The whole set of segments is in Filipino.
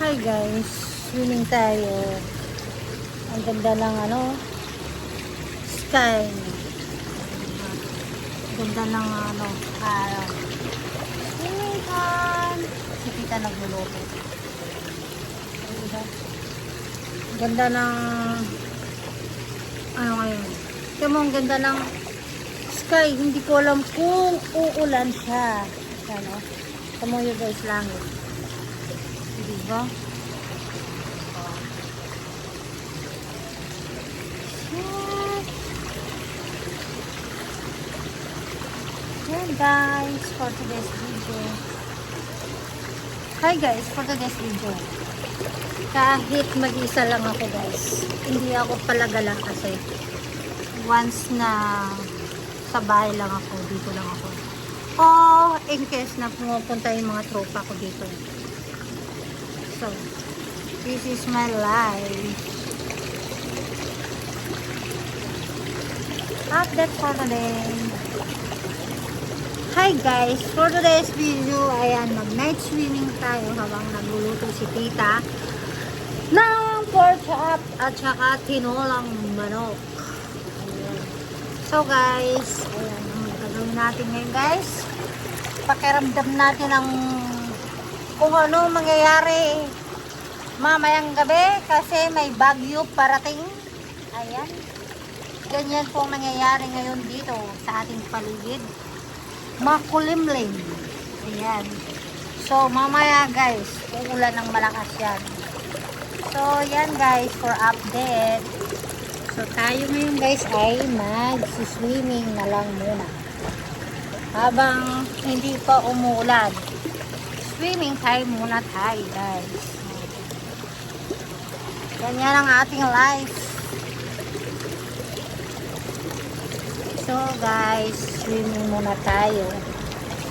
Hi guys, swimming tayo. Ang ganda ng sky. Ganda ng araw. Swimming time. Si Tita nagluluto. Ganda ng ngayon. Kaya mo, ang ganda ng sky. Hindi ko alam kung uulan siya. Ano? Tamo yun guys, langit. Diba? Yan guys, for today's video. Hi guys, for today's video. Kahit mag-isa lang ako guys. Hindi ako palagala kasi once na sa bahay lang ako, dito lang ako. O in case na pumupunta yung mga tropa ko dito. So, this is my life. Update for today. Hi guys, for today's video, ayan, mag-night swimming tayo habang nagluluto si Tita ng pork chop at saka tinolang manok. Ayan. So guys, ayan, ang gagawin natin ngayon guys, pakiramdam natin ang kung ano mangyayari mamayang gabi kasi may bagyo parating. Ayan, ganyan po mangyayari ngayon dito sa ating paligid. Makulimlim. Ayan. So, mamaya guys, uulan ng malakas yan. So, yan guys, for update. So, tayo ngayon guys ay mag-swimming na lang muna. Habang hindi pa umuulan. Swimming time muna tayo guys. Ganyan ang ating life. So guys, swimming muna tayo.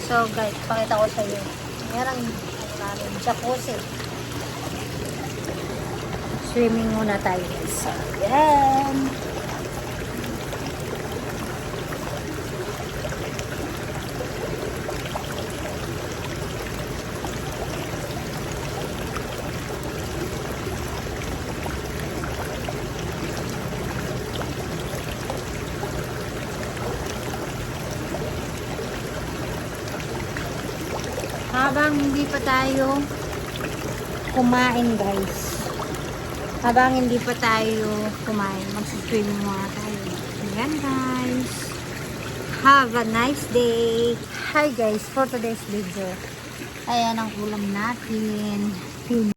So guys, pakita ko sa iyo. Yan ang namin, jacuzzi. Swimming muna tayo guys. So, yan. Habang hindi pa tayo kumain guys, habang hindi pa tayo kumain, mag-swimming muna tayo. Ayan guys, have a nice day. Hi guys, for today's video, ayan ang ulam natin.